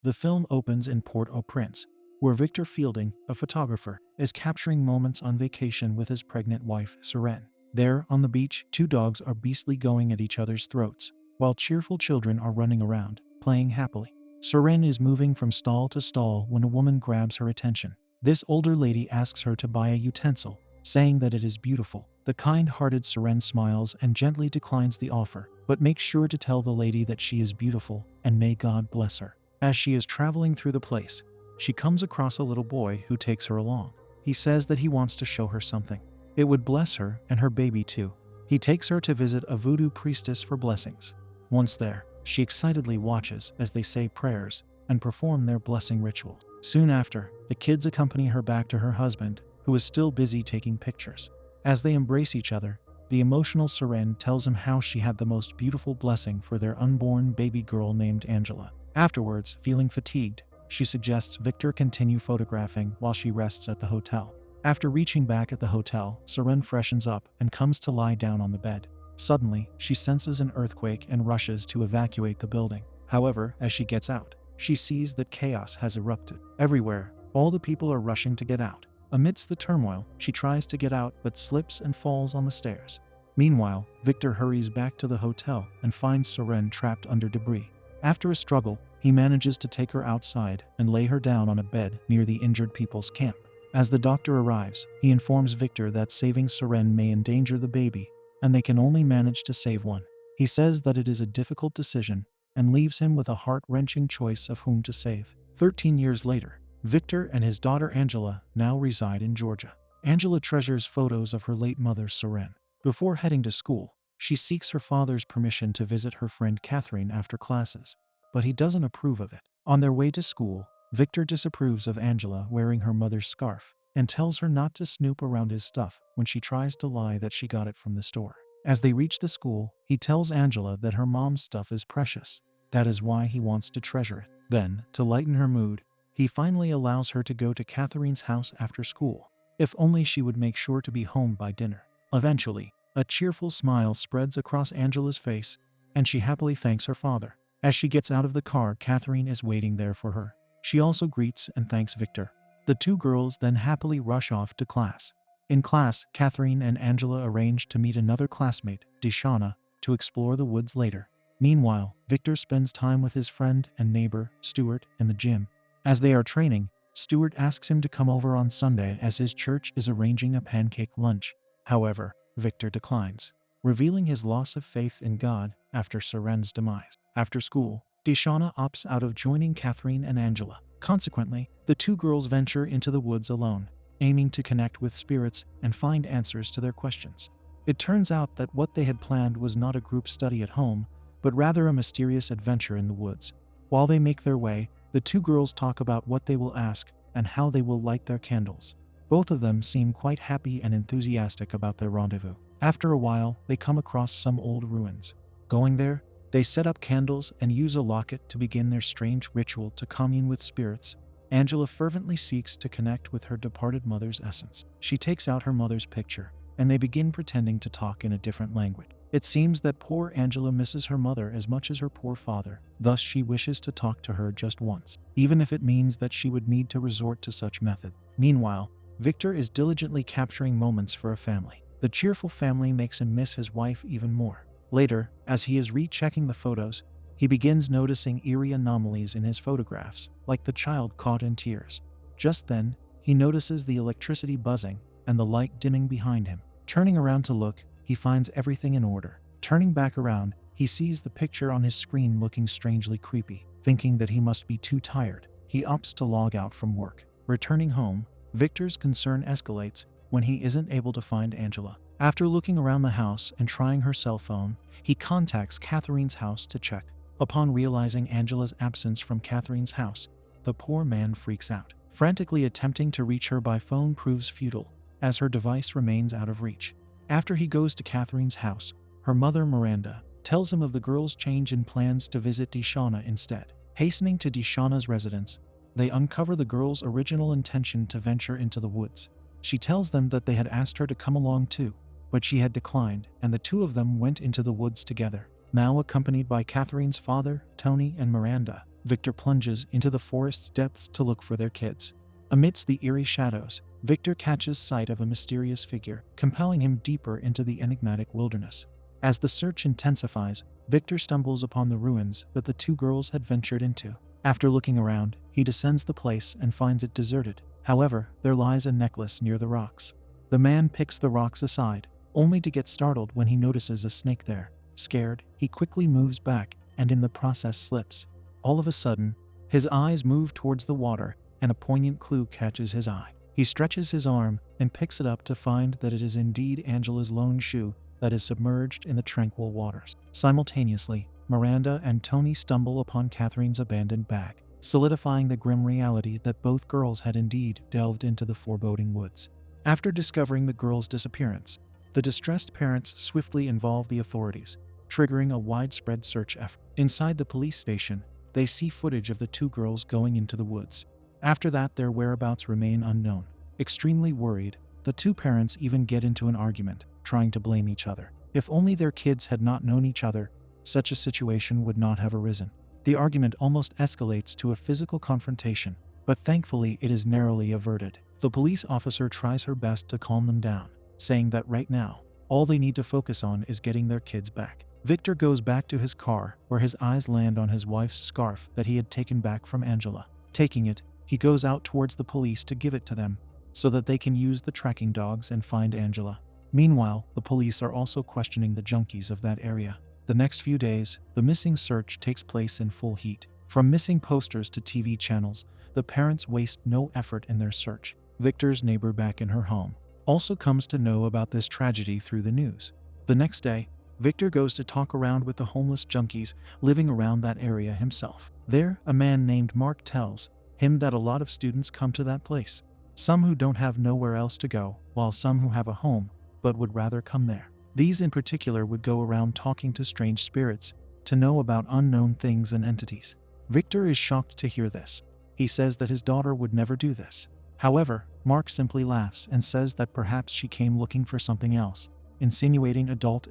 The film opens in Port-au-Prince, where Victor Fielding, a photographer, is capturing moments on vacation with his pregnant wife, Seren. There, on the beach, two dogs are beastly going at each other's throats, while cheerful children are running around, playing happily. Seren is moving from stall to stall when a woman grabs her attention. This older lady asks her to buy a utensil, saying that it is beautiful. The kind-hearted Seren smiles and gently declines the offer, but makes sure to tell the lady that she is beautiful and may God bless her. As she is traveling through the place, she comes across a little boy who takes her along. He says that he wants to show her something. It would bless her and her baby too. He takes her to visit a voodoo priestess for blessings. Once there, she excitedly watches as they say prayers and perform their blessing ritual. Soon after, the kids accompany her back to her husband, who is still busy taking pictures. As they embrace each other, the emotional Seren tells him how she had the most beautiful blessing for their unborn baby girl named Angela. Afterwards, feeling fatigued, she suggests Victor continue photographing while she rests at the hotel. After reaching back at the hotel, Seren freshens up and comes to lie down on the bed. Suddenly, she senses an earthquake and rushes to evacuate the building. However, as she gets out, she sees that chaos has erupted. Everywhere, all the people are rushing to get out. Amidst the turmoil, she tries to get out but slips and falls on the stairs. Meanwhile, Victor hurries back to the hotel and finds Seren trapped under debris. After a struggle, he manages to take her outside and lay her down on a bed near the injured people's camp. As the doctor arrives, he informs Victor that saving Seren may endanger the baby, and they can only manage to save one. He says that it is a difficult decision and leaves him with a heart-wrenching choice of whom to save. 13 years later, Victor and his daughter Angela now reside in Georgia. Angela treasures photos of her late mother Seren. Before heading to school, she seeks her father's permission to visit her friend Catherine after classes, but he doesn't approve of it. On their way to school, Victor disapproves of Angela wearing her mother's scarf and tells her not to snoop around his stuff when she tries to lie that she got it from the store. As they reach the school, he tells Angela that her mom's stuff is precious. That is why he wants to treasure it. Then, to lighten her mood, he finally allows her to go to Catherine's house after school, if only she would make sure to be home by dinner. Eventually, a cheerful smile spreads across Angela's face, and she happily thanks her father. As she gets out of the car, Catherine is waiting there for her. She also greets and thanks Victor. The two girls then happily rush off to class. In class, Catherine and Angela arrange to meet another classmate, Deshauna, to explore the woods later. Meanwhile, Victor spends time with his friend and neighbor, Stuart, in the gym. As they are training, Stuart asks him to come over on Sunday as his church is arranging a pancake lunch. However, Victor declines, revealing his loss of faith in God after Seren's demise. After school, Deshauna opts out of joining Catherine and Angela. Consequently, the two girls venture into the woods alone, aiming to connect with spirits and find answers to their questions. It turns out that what they had planned was not a group study at home, but rather a mysterious adventure in the woods. While they make their way, the two girls talk about what they will ask and how they will light their candles. Both of them seem quite happy and enthusiastic about their rendezvous. After a while, they come across some old ruins. Going there, they set up candles and use a locket to begin their strange ritual to commune with spirits. Angela fervently seeks to connect with her departed mother's essence. She takes out her mother's picture, and they begin pretending to talk in a different language. It seems that poor Angela misses her mother as much as her poor father, thus she wishes to talk to her just once, even if it means that she would need to resort to such method. Meanwhile, Victor is diligently capturing moments for a family. The cheerful family makes him miss his wife even more. Later, as he is rechecking the photos, he begins noticing eerie anomalies in his photographs, like the child caught in tears. Just then, he notices the electricity buzzing and the light dimming behind him. Turning around to look, he finds everything in order. Turning back around, he sees the picture on his screen looking strangely creepy. Thinking that he must be too tired, he opts to log out from work. Returning home, Victor's concern escalates when he isn't able to find Angela. After looking around the house and trying her cell phone, he contacts Catherine's house to check. Upon realizing Angela's absence from Catherine's house, the poor man freaks out. Frantically attempting to reach her by phone proves futile, as her device remains out of reach. After he goes to Catherine's house, her mother Miranda tells him of the girls' change in plans to visit Deshauna instead. Hastening to Deshauna's residence, they uncover the girls' original intention to venture into the woods. She tells them that they had asked her to come along too, but she had declined, and the two of them went into the woods together. Now accompanied by Catherine's father, Tony, and Miranda, Victor plunges into the forest's depths to look for their kids. Amidst the eerie shadows, Victor catches sight of a mysterious figure, compelling him deeper into the enigmatic wilderness. As the search intensifies, Victor stumbles upon the ruins that the two girls had ventured into. After looking around, he descends the place and finds it deserted. However, there lies a necklace near the rocks. The man picks the rocks aside, only to get startled when he notices a snake there. Scared, he quickly moves back and in the process slips. All of a sudden, his eyes move towards the water and a poignant clue catches his eye. He stretches his arm and picks it up to find that it is indeed Angela's lone shoe that is submerged in the tranquil waters. Simultaneously, Miranda and Tony stumble upon Catherine's abandoned bag, solidifying the grim reality that both girls had indeed delved into the foreboding woods. After discovering the girls' disappearance, the distressed parents swiftly involve the authorities, triggering a widespread search effort. Inside the police station, they see footage of the two girls going into the woods. After that, their whereabouts remain unknown. Extremely worried, the two parents even get into an argument, trying to blame each other. If only their kids had not known each other, such a situation would not have arisen. The argument almost escalates to a physical confrontation, but thankfully it is narrowly averted. The police officer tries her best to calm them down, saying that right now, all they need to focus on is getting their kids back. Victor goes back to his car, where his eyes land on his wife's scarf that he had taken back from Angela. Taking it, he goes out towards the police to give it to them, so that they can use the tracking dogs and find Angela. Meanwhile, the police are also questioning the junkies of that area. The next few days, the missing search takes place in full heat. From missing posters to TV channels, the parents waste no effort in their search. Victor's neighbor back in her home also comes to know about this tragedy through the news. The next day, Victor goes to talk around with the homeless junkies living around that area himself. There, a man named Mark tells him that a lot of students come to that place. Some who don't have nowhere else to go, while some who have a home, but would rather come there. These in particular would go around talking to strange spirits to know about unknown things and entities. Victor is shocked to hear this. He says that his daughter would never do this. However, Mark simply laughs and says that perhaps she came looking for something else, insinuating adult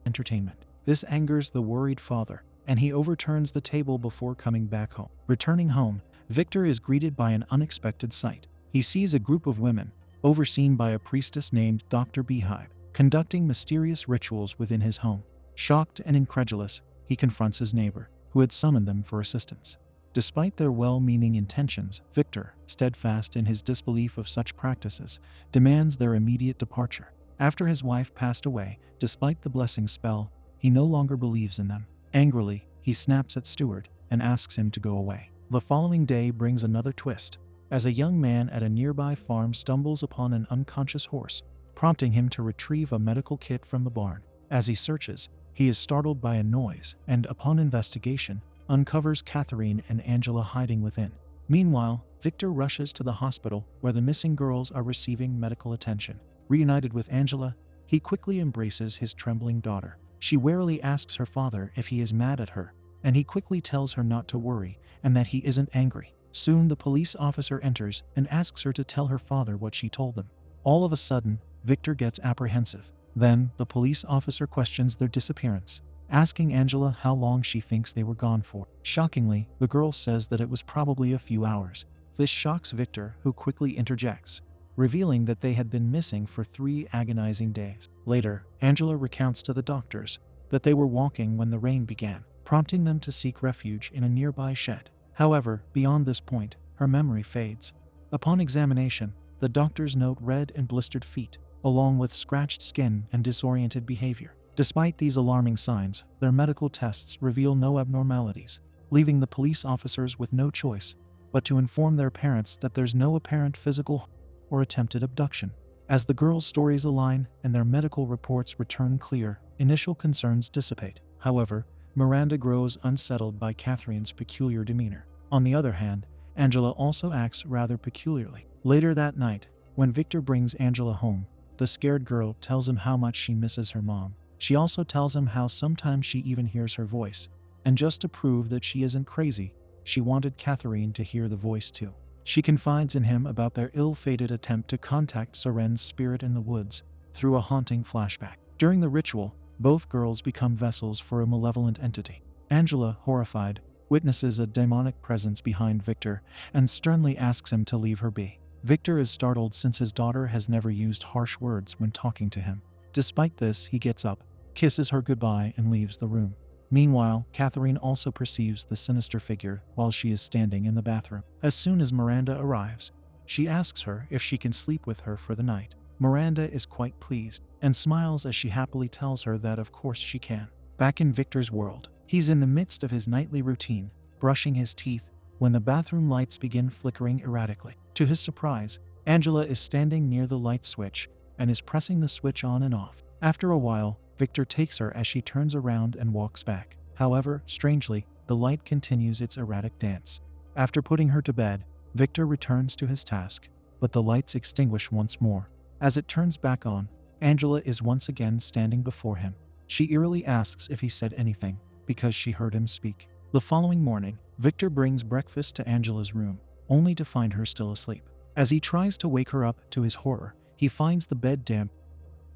entertainment. This angers the worried father, and he overturns the table before coming back home. Returning home, Victor is greeted by an unexpected sight. He sees a group of women, overseen by a priestess named Dr. Beehive, conducting mysterious rituals within his home. Shocked and incredulous, he confronts his neighbor, who had summoned them for assistance. Despite their well-meaning intentions, Victor, steadfast in his disbelief of such practices, demands their immediate departure. After his wife passed away, despite the blessing spell, he no longer believes in them. Angrily, he snaps at Stewart and asks him to go away. The following day brings another twist, as a young man at a nearby farm stumbles upon an unconscious horse, prompting him to retrieve a medical kit from the barn. As he searches, he is startled by a noise and, upon investigation, uncovers Catherine and Angela hiding within. Meanwhile, Victor rushes to the hospital where the missing girls are receiving medical attention. Reunited with Angela, he quickly embraces his trembling daughter. She warily asks her father if he is mad at her, and he quickly tells her not to worry and that he isn't angry. Soon the police officer enters and asks her to tell her father what she told them. All of a sudden, Victor gets apprehensive. Then, the police officer questions their disappearance, asking Angela how long she thinks they were gone for. Shockingly, the girl says that it was probably a few hours. This shocks Victor, who quickly interjects, revealing that they had been missing for 3 agonizing days. Later, Angela recounts to the doctors that they were walking when the rain began, prompting them to seek refuge in a nearby shed. However, beyond this point, her memory fades. Upon examination, the doctors note red and blistered feet, along with scratched skin and disoriented behavior. Despite these alarming signs, their medical tests reveal no abnormalities, leaving the police officers with no choice but to inform their parents that there's no apparent physical or attempted abduction. As the girls' stories align and their medical reports return clear, initial concerns dissipate. However, Miranda grows unsettled by Catherine's peculiar demeanor. On the other hand, Angela also acts rather peculiarly. Later that night, when Victor brings Angela home, the scared girl tells him how much she misses her mom. She also tells him how sometimes she even hears her voice, and just to prove that she isn't crazy, she wanted Catherine to hear the voice too. She confides in him about their ill-fated attempt to contact Soren's spirit in the woods through a haunting flashback. During the ritual, both girls become vessels for a malevolent entity. Angela, horrified, witnesses a demonic presence behind Victor and sternly asks him to leave her be. Victor is startled since his daughter has never used harsh words when talking to him. Despite this, he gets up, kisses her goodbye, and leaves the room. Meanwhile, Catherine also perceives the sinister figure while she is standing in the bathroom. As soon as Miranda arrives, she asks her if she can sleep with her for the night. Miranda is quite pleased and smiles as she happily tells her that of course she can. Back in Victor's world, he's in the midst of his nightly routine, brushing his teeth, when the bathroom lights begin flickering erratically. To his surprise, Angela is standing near the light switch and is pressing the switch on and off. After a while, Victor takes her as she turns around and walks back. However, strangely, the light continues its erratic dance. After putting her to bed, Victor returns to his task, but the lights extinguish once more. As it turns back on, Angela is once again standing before him. She eerily asks if he said anything, because she heard him speak. The following morning, Victor brings breakfast to Angela's room, only to find her still asleep. As he tries to wake her up, to his horror, he finds the bed damp.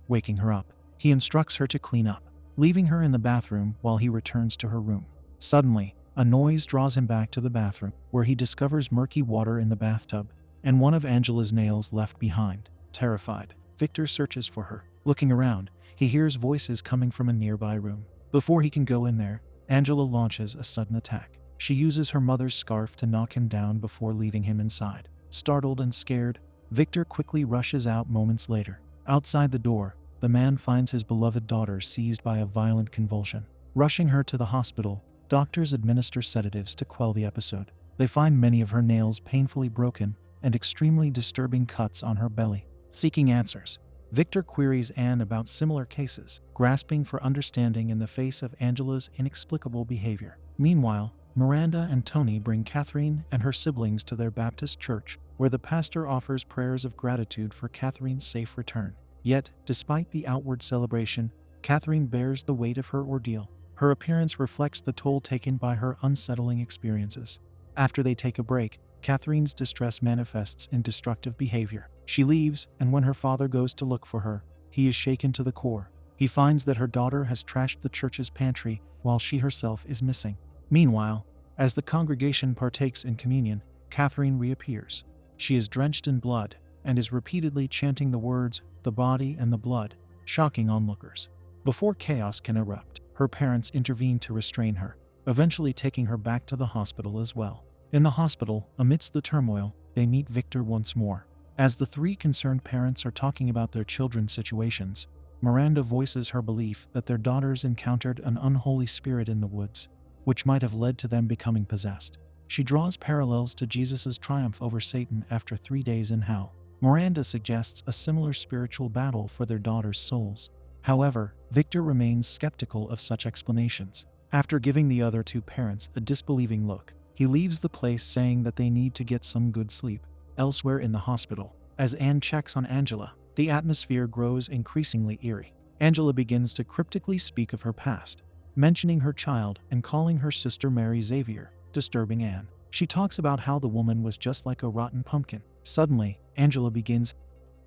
Waking her up, he instructs her to clean up, leaving her in the bathroom while he returns to her room. Suddenly, a noise draws him back to the bathroom, where he discovers murky water in the bathtub and one of Angela's nails left behind. Terrified, Victor searches for her. Looking around, he hears voices coming from a nearby room. Before he can go in there, Angela launches a sudden attack. She uses her mother's scarf to knock him down before leaving him inside. Startled and scared, Victor quickly rushes out moments later. Outside the door, the man finds his beloved daughter seized by a violent convulsion. Rushing her to the hospital, doctors administer sedatives to quell the episode. They find many of her nails painfully broken and extremely disturbing cuts on her belly. Seeking answers, Victor queries Anne about similar cases, grasping for understanding in the face of Angela's inexplicable behavior. Meanwhile, Miranda and Tony bring Catherine and her siblings to their Baptist church, where the pastor offers prayers of gratitude for Catherine's safe return. Yet, despite the outward celebration, Catherine bears the weight of her ordeal. Her appearance reflects the toll taken by her unsettling experiences. After they take a break, Catherine's distress manifests in destructive behavior. She leaves, and when her father goes to look for her, he is shaken to the core. He finds that her daughter has trashed the church's pantry while she herself is missing. Meanwhile, as the congregation partakes in communion, Catherine reappears. She is drenched in blood and is repeatedly chanting the words, "the body and the blood," shocking onlookers. Before chaos can erupt, her parents intervene to restrain her, eventually taking her back to the hospital as well. In the hospital, amidst the turmoil, they meet Victor once more. As the three concerned parents are talking about their children's situations, Miranda voices her belief that their daughters encountered an unholy spirit in the woods, which might have led to them becoming possessed. She draws parallels to Jesus' triumph over Satan after 3 days in hell. Miranda suggests a similar spiritual battle for their daughters' souls. However, Victor remains skeptical of such explanations. After giving the other two parents a disbelieving look, he leaves the place saying that they need to get some good sleep. Elsewhere in the hospital, as Anne checks on Angela, the atmosphere grows increasingly eerie. Angela begins to cryptically speak of her past, mentioning her child and calling her sister Mary Xavier, disturbing Anne. She talks about how the woman was just like a rotten pumpkin. Suddenly, Angela begins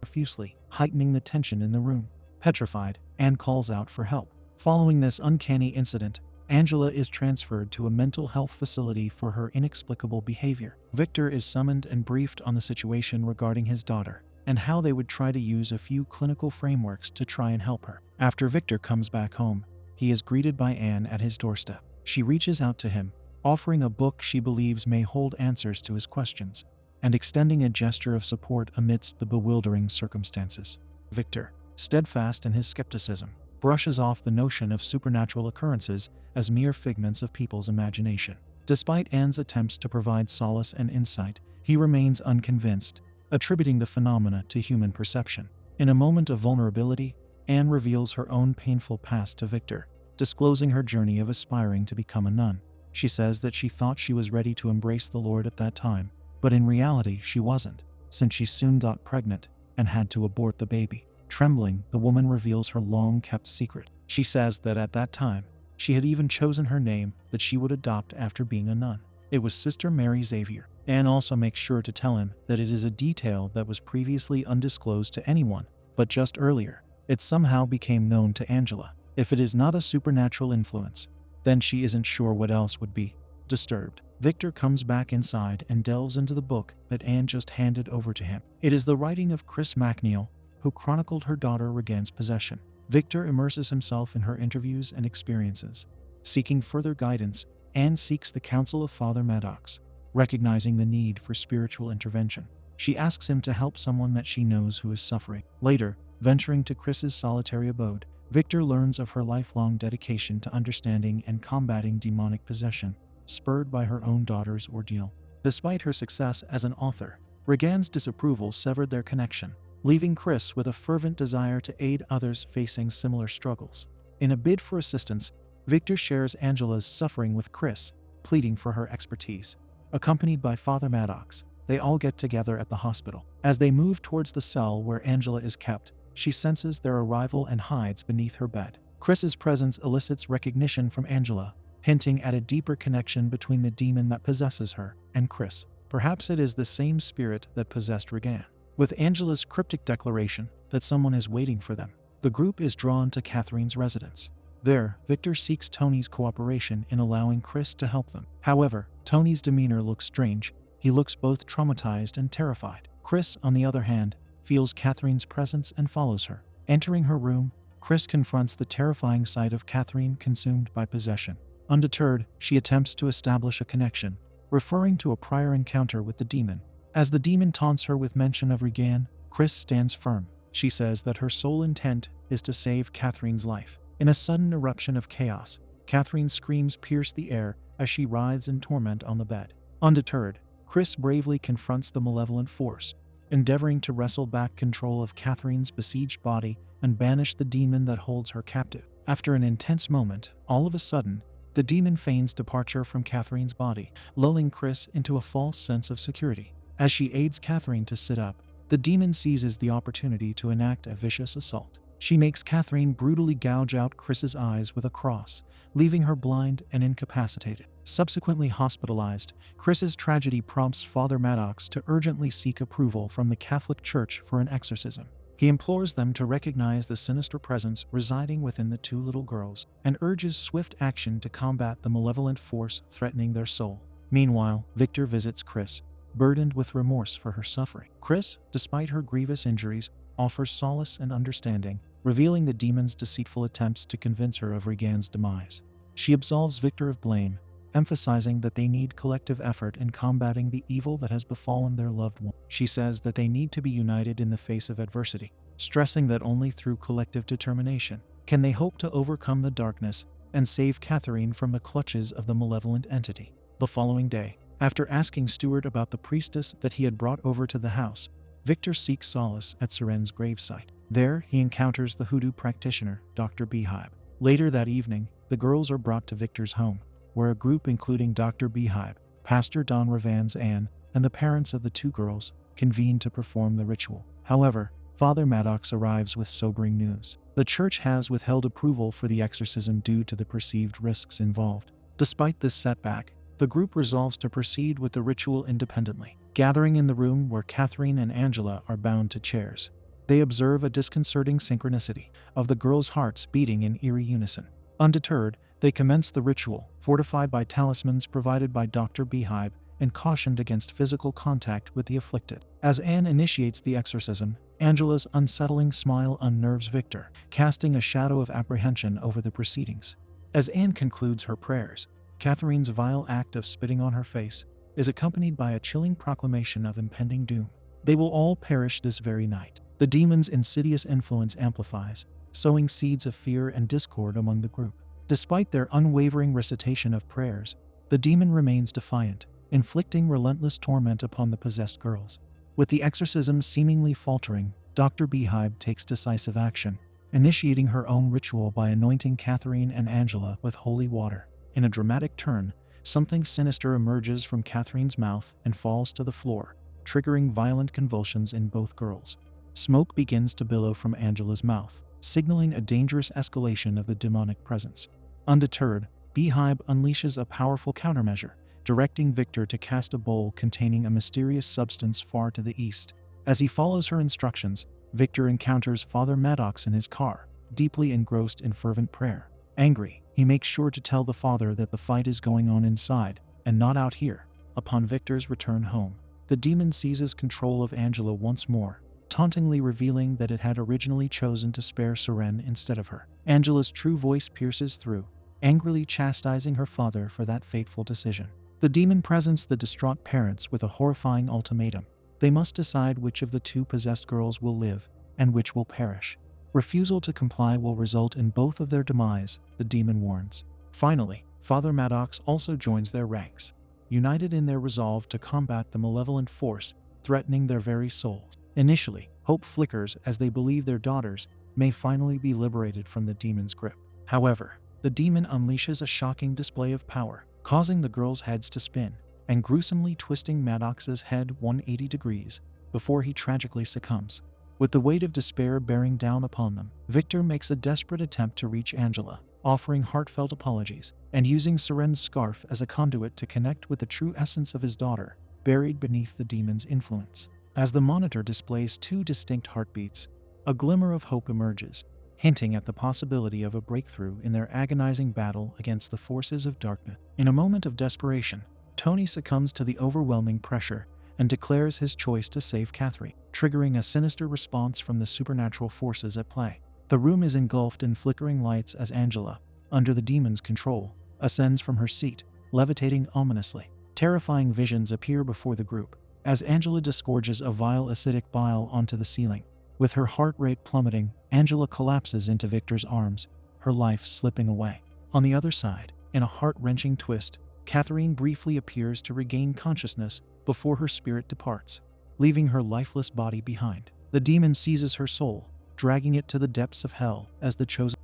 profusely, heightening the tension in the room. Petrified, Anne calls out for help. Following this uncanny incident, Angela is transferred to a mental health facility for her inexplicable behavior. Victor is summoned and briefed on the situation regarding his daughter, and how they would try to use a few clinical frameworks to try and help her. After Victor comes back home, he is greeted by Anne at his doorstep. She reaches out to him, offering a book she believes may hold answers to his questions, and extending a gesture of support amidst the bewildering circumstances. Victor, steadfast in his skepticism, brushes off the notion of supernatural occurrences as mere figments of people's imagination. Despite Anne's attempts to provide solace and insight, he remains unconvinced, attributing the phenomena to human perception. In a moment of vulnerability, Anne reveals her own painful past to Victor, disclosing her journey of aspiring to become a nun. She says that she thought she was ready to embrace the Lord at that time, but in reality she wasn't, since she soon got pregnant and had to abort the baby. Trembling, the woman reveals her long-kept secret. She says that at that time, she had even chosen her name that she would adopt after being a nun. It was Sister Mary Xavier. Anne also makes sure to tell him that it is a detail that was previously undisclosed to anyone, but just earlier, it somehow became known to Angela. If it is not a supernatural influence, then she isn't sure what else would be. Disturbed, Victor comes back inside and delves into the book that Anne just handed over to him. It is the writing of Chris MacNeil, who chronicled her daughter Reganne's possession. Victor immerses himself in her interviews and experiences. Seeking further guidance, Anne seeks the counsel of Father Maddox, recognizing the need for spiritual intervention. She asks him to help someone that she knows who is suffering. Later, venturing to Chris's solitary abode, Victor learns of her lifelong dedication to understanding and combating demonic possession, spurred by her own daughter's ordeal. Despite her success as an author, Reganne's disapproval severed their connection, leaving Chris with a fervent desire to aid others facing similar struggles. In a bid for assistance, Victor shares Angela's suffering with Chris, pleading for her expertise. Accompanied by Father Maddox, they all get together at the hospital. As they move towards the cell where Angela is kept, she senses their arrival and hides beneath her bed. Chris's presence elicits recognition from Angela, hinting at a deeper connection between the demon that possesses her and Chris. Perhaps it is the same spirit that possessed Reganne. With Angela's cryptic declaration that someone is waiting for them, the group is drawn to Catherine's residence. There, Victor seeks Tony's cooperation in allowing Chris to help them. However, Tony's demeanor looks strange. He looks both traumatized and terrified. Chris, on the other hand, feels Catherine's presence and follows her. Entering her room, Chris confronts the terrifying sight of Catherine consumed by possession. Undeterred, she attempts to establish a connection, referring to a prior encounter with the demon. As the demon taunts her with mention of Reganne, Chris stands firm. She says that her sole intent is to save Catherine's life. In a sudden eruption of chaos, Catherine's screams pierce the air as she writhes in torment on the bed. Undeterred, Chris bravely confronts the malevolent force, endeavoring to wrestle back control of Catherine's besieged body and banish the demon that holds her captive. After an intense moment, all of a sudden, the demon feigns departure from Catherine's body, lulling Chris into a false sense of security. As she aids Catherine to sit up, the demon seizes the opportunity to enact a vicious assault. She makes Catherine brutally gouge out Chris's eyes with a cross, leaving her blind and incapacitated. Subsequently hospitalized, Chris's tragedy prompts Father Maddox to urgently seek approval from the Catholic Church for an exorcism. He implores them to recognize the sinister presence residing within the two little girls and urges swift action to combat the malevolent force threatening their soul. Meanwhile, Victor visits Chris, burdened with remorse for her suffering. Chris, despite her grievous injuries, offers solace and understanding, revealing the demon's deceitful attempts to convince her of Reganne's demise. She absolves Victor of blame, emphasizing that they need collective effort in combating the evil that has befallen their loved one. She says that they need to be united in the face of adversity, stressing that only through collective determination can they hope to overcome the darkness and save Catherine from the clutches of the malevolent entity. The following day, after asking Stuart about the priestess that he had brought over to the house, Victor seeks solace at Seren's gravesite. There, he encounters the hoodoo practitioner, Dr. Beehive. Later that evening, the girls are brought to Victor's home, where a group including Dr. Beehive, Pastor Don Ravan's Anne, and the parents of the two girls convene to perform the ritual. However, Father Maddox arrives with sobering news. The church has withheld approval for the exorcism due to the perceived risks involved. Despite this setback, the group resolves to proceed with the ritual independently. Gathering in the room where Catherine and Angela are bound to chairs, they observe a disconcerting synchronicity of the girls' hearts beating in eerie unison. Undeterred, they commence the ritual, fortified by talismans provided by Dr. Beehive and cautioned against physical contact with the afflicted. As Anne initiates the exorcism, Angela's unsettling smile unnerves Victor, casting a shadow of apprehension over the proceedings. As Anne concludes her prayers, Catherine's vile act of spitting on her face is accompanied by a chilling proclamation of impending doom. They will all perish this very night. The demon's insidious influence amplifies, sowing seeds of fear and discord among the group. Despite their unwavering recitation of prayers, the demon remains defiant, inflicting relentless torment upon the possessed girls. With the exorcism seemingly faltering, Dr. Beehive takes decisive action, initiating her own ritual by anointing Catherine and Angela with holy water. In a dramatic turn, something sinister emerges from Catherine's mouth and falls to the floor, triggering violent convulsions in both girls. Smoke begins to billow from Angela's mouth, signaling a dangerous escalation of the demonic presence. Undeterred, Beehive unleashes a powerful countermeasure, directing Victor to cast a bowl containing a mysterious substance far to the east. As he follows her instructions, Victor encounters Father Maddox in his car, deeply engrossed in fervent prayer. Angry, he makes sure to tell the father that the fight is going on inside, and not out here. Upon Victor's return home, the demon seizes control of Angela once more, tauntingly revealing that it had originally chosen to spare Seren instead of her. Angela's true voice pierces through, angrily chastising her father for that fateful decision. The demon presents the distraught parents with a horrifying ultimatum. They must decide which of the two possessed girls will live and which will perish. Refusal to comply will result in both of their demise, the demon warns. Finally, Father Maddox also joins their ranks, united in their resolve to combat the malevolent force threatening their very souls. Initially, hope flickers as they believe their daughters may finally be liberated from the demon's grip. However, the demon unleashes a shocking display of power, causing the girls' heads to spin and gruesomely twisting Maddox's head 180 degrees before he tragically succumbs. With the weight of despair bearing down upon them, Victor makes a desperate attempt to reach Angela, offering heartfelt apologies and using Seren's scarf as a conduit to connect with the true essence of his daughter, buried beneath the demon's influence. As the monitor displays two distinct heartbeats, a glimmer of hope emerges, hinting at the possibility of a breakthrough in their agonizing battle against the forces of darkness. In a moment of desperation, Tony succumbs to the overwhelming pressure and declares his choice to save Catherine, triggering a sinister response from the supernatural forces at play. The room is engulfed in flickering lights as Angela, under the demon's control, ascends from her seat, levitating ominously. Terrifying visions appear before the group, as Angela disgorges a vile acidic bile onto the ceiling. With her heart rate plummeting, Angela collapses into Victor's arms, her life slipping away. On the other side, in a heart-wrenching twist, Catherine briefly appears to regain consciousness before her spirit departs, leaving her lifeless body behind. The demon seizes her soul, dragging it to the depths of hell as the chosen.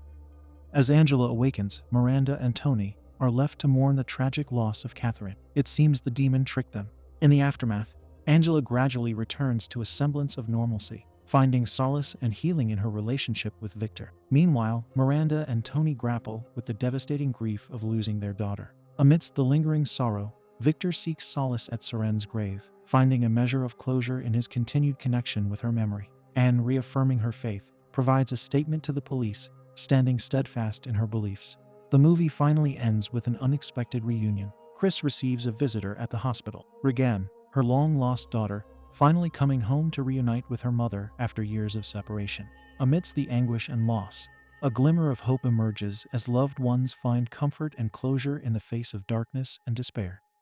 As Angela awakens, Miranda and Tony are left to mourn the tragic loss of Catherine. It seems the demon tricked them. In the aftermath, Angela gradually returns to a semblance of normalcy, finding solace and healing in her relationship with Victor. Meanwhile, Miranda and Tony grapple with the devastating grief of losing their daughter. Amidst the lingering sorrow, Victor seeks solace at Seren's grave, finding a measure of closure in his continued connection with her memory. Anne, reaffirming her faith, provides a statement to the police, standing steadfast in her beliefs. The movie finally ends with an unexpected reunion. Chris receives a visitor at the hospital. Regan, her long-lost daughter, finally coming home to reunite with her mother after years of separation. Amidst the anguish and loss, a glimmer of hope emerges as loved ones find comfort and closure in the face of darkness and despair.